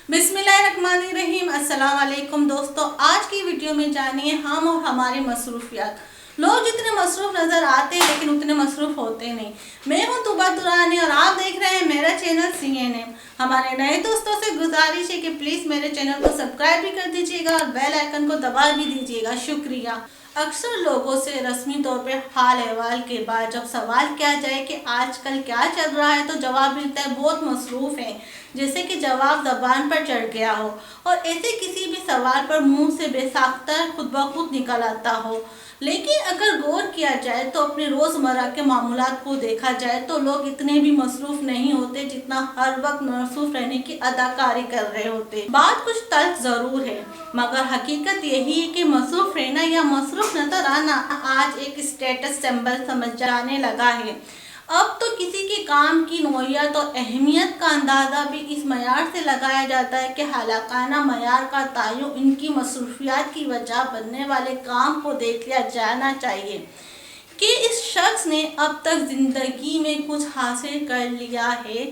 बिस्मिल्लाहिर्रहमानिर्रहीम। अस्सलाम वालेकुम दोस्तों, आज की वीडियो में जानिए हम और हमारी मसरूफियात। लोग जितने मसरूफ नज़र आते हैं लेकिन उतने मसरूफ होते नहीं। मैं हूं तुबा दुरानी और आप देख रहे हैं मेरा चैनल CNN। हमारे नए दोस्तों से गुजारिश है कि प्लीज़ मेरे चैनल को सब्सक्राइब भी कर दीजिएगा और बेल आइकन को दबा भी दीजिएगा, शुक्रिया। अक्सर लोगों से रस्मी तौर पे हाल अहवाल के बाद जब सवाल किया जाए कि आजकल क्या चल रहा है तो जवाब मिलता है बहुत मसरूफ़ है, जैसे कि जवाब ज़बान पर चढ़ गया हो और ऐसे किसी भी सवाल पर मुंह से बेसाख्ता खुद ब खुद निकल आता हो। लेकिन अगर गौर किया जाए तो अपने रोज़मर्रा के मामूलात को देखा जाए तो लोग इतने भी मसरूफ़ नहीं होते जितना हर वक्त मसरूफ़ रहने की अदाकारी कर रहे होते। बात कुछ तल्ख ज़रूर है, मगर हकीकत यही है कि मसरूफ़ रहना या मसरूफ़ नज़र आना आज एक स्टेटस सिंबल समझ जाने लगा है। अब तो किसी के काम की नौइयत और अहमियत का अंदाज़ा भी इस मयार से लगाया जाता है कि हलाकाना मयार का तयन इनकी मसरूफियात की वजह बनने वाले काम को देख लिया जाना चाहिए कि इस शख्स ने अब तक ज़िंदगी में कुछ हासिल कर लिया है।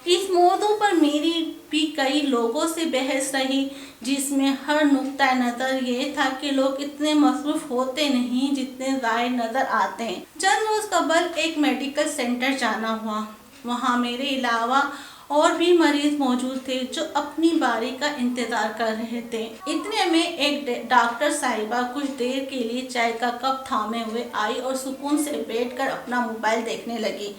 इस मौजू पर मेरी भी कई लोगों से बहस रही, जिसमें हर नुक्ता नज़र ये था कि लोग इतने मसरूफ़ होते नहीं जितने ज़ाहिर नज़र आते हैं। चंद रोज़ कबल एक मेडिकल सेंटर जाना हुआ। वहाँ मेरे अलावा और भी मरीज मौजूद थे जो अपनी बारी का इंतज़ार कर रहे थे। इतने में एक डॉक्टर साहिबा कुछ देर के लिए चाय का कप थामे हुए आई और सुकून से बैठकर अपना मोबाइल देखने लगी।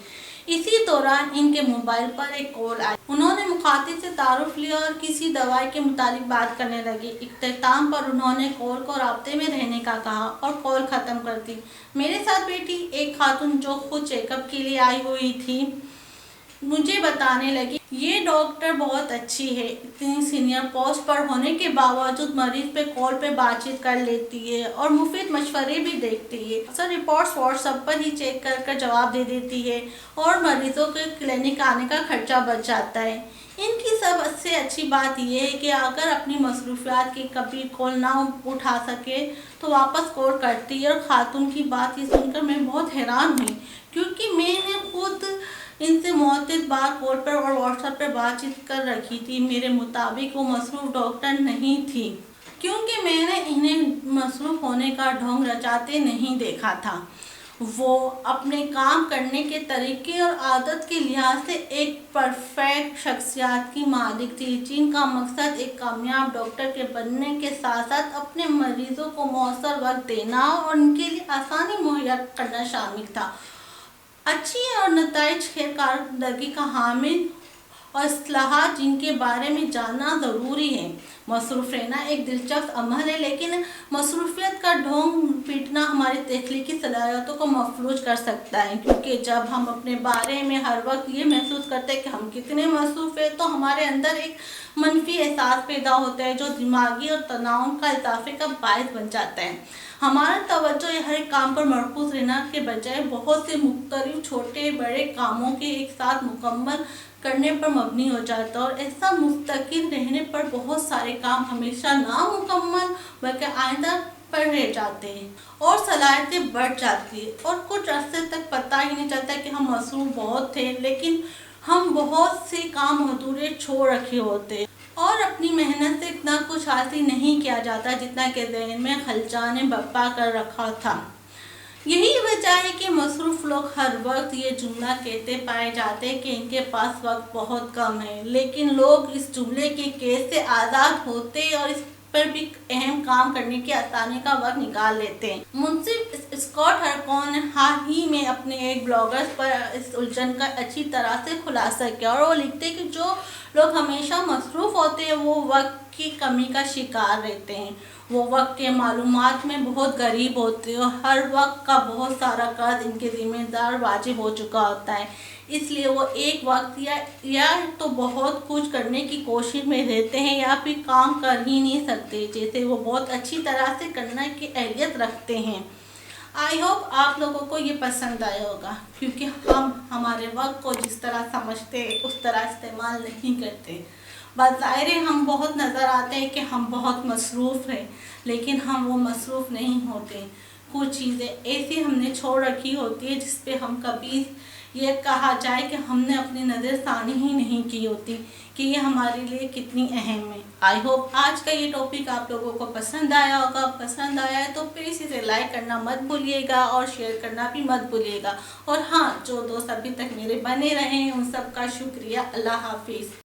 इसी दौरान इनके मोबाइल पर एक कॉल आई। उन्होंने मुखातिब से तारुफ लिया और किसी दवाई के मुतालिक बात करने लगी। इख्तिताम पर उन्होंने कॉल को राब्ते में रहने का कहा और कॉल ख़त्म कर दी। मेरे साथ बैठी एक खातून जो खुद चेकअप के लिए आई हुई थी मुझे बताने लगी, ये डॉक्टर बहुत अच्छी है, इतनी सीनियर पोस्ट पर होने के बावजूद मरीज पे कॉल पे बातचीत कर लेती है और मुफीद मशवरे भी देखती है। अक्सर रिपोर्ट्स व्हाट्सएप पर ही चेक कर जवाब दे देती है और मरीजों के क्लिनिक आने का खर्चा बच जाता है। इनकी सबसे अच्छी बात यह है कि अगर अपनी मसरूफियात की कभी कॉल ना उठा सके तो वापस कॉल करती है। और खातून की बात ये सुनकर मैं बहुत हैरान हुई, क्योंकि मैंने खुद इनसे मुतअद्दिद बार कॉल पर और व्हाट्सएप पर बातचीत कर रखी थी। मेरे मुताबिक वो मसरूफ़ डॉक्टर नहीं थी, क्योंकि मैंने इन्हें मसरूफ़ होने का ढोंग रचाते नहीं देखा था। वो अपने काम करने के तरीके और आदत के लिहाज से एक परफेक्ट शख्सियत की मालिक थी, जिनका मकसद एक कामयाब डॉक्टर के बनने के साथ साथ अपने मरीजों को मौसर वक्त देना और उनके लिए आसानी मुहैया करना शामिल था। अच्छी और नताइज कारकर्दगी का हामिल और इस्लाहात जिनके बारे में जानना ज़रूरी है। मसरूफ़ रहना एक दिलचस्प अमल है, लेकिन मसरूफियत का ढोंग पीटना हमारी तख्लीकी सलाहियतों को मफलूज कर सकता है, क्योंकि जब हम अपने बारे में हर वक्त ये महसूस करते हैं कि हम कितने मसरूफ़ हैं तो हमारे अंदर एक मनफी एहसास पैदा होता है जो दिमागी और तनाव का इजाफे का बायस बन जाता है। हमारा तवज्जो हर एक काम पर मरकूज रहना के बजाय बहुत से मुख्तलिफ छोटे बड़े कामों के एक साथ मुकम्मल करने पर मबनी हो जाता है और ऐसा मुस्तकिल रहने पर बहुत सारे काम हमेशा नामुकम्मल बल्कि आइंदा पर रह जाते हैं और सलाहियतें बढ़ जाती है और कुछ अरसे तक पता ही नहीं चलता कि हम मसरूफ़ बहुत थे, लेकिन हम बहुत से काम अधूरे छोड़ रखे होते और अपनी मेहनत से इतना कुछ हासिल नहीं किया जाता जितना के ज़हन में खलचा ने बप्पा कर रखा था। यही वजह है कि मसरूफ़ लोग हर वक्त ये जुमला कहते पाए जाते हैं कि इनके पास वक्त बहुत कम है, लेकिन लोग इस जुमले के कैद से आज़ाद होते और इस पर भी अहम काम करने की आसानी का वक्त निकाल लेते हैं। मुंसिफ स्कॉट हरकॉन ने हाल ही में अपने एक ब्लॉगर्स पर इस उलझन का अच्छी तरह से खुलासा किया और वो लिखते हैं कि जो लोग हमेशा मसरूफ़ होते हैं वो वक्त की कमी का शिकार रहते हैं। वो वक्त के मालूमात में बहुत गरीब होते हैं और हर वक्त का बहुत सारा कर्ज इनके ज़िम्मेदार वाजिब हो चुका होता है, इसलिए वो एक वक्त या तो बहुत कुछ करने की कोशिश में रहते हैं या फिर काम कर ही नहीं सकते, जैसे वो बहुत अच्छी तरह से करने की अहलियत रखते हैं। आई होप आप लोगों को ये पसंद आया होगा, क्योंकि हम हमारे वक्त को जिस तरह समझते हैं उस तरह इस्तेमाल नहीं करते। बज़ाहिर हम बहुत नज़र आते हैं कि हम बहुत मसरूफ़ हैं, लेकिन हम वो मसरूफ़ नहीं होते। कुछ चीज़ें ऐसी हमने छोड़ रखी होती है जिस पे हम कभी یہ کہا جائے کہ ہم نے اپنی نظر ثانی ہی نہیں کی ہوتی کہ یہ ہمارے لیے کتنی اہم ہے۔ آئی ہوپ آج کا یہ ٹاپک آپ لوگوں کو پسند آیا ہوگا۔ پسند آیا ہے تو پلیز اسے لائک کرنا مت بھولیے گا اور شیئر کرنا بھی مت بھولیے گا، اور ہاں جو دوست ابھی تک میرے بنے رہے ہیں ان سب کا شکریہ۔ اللہ حافظ۔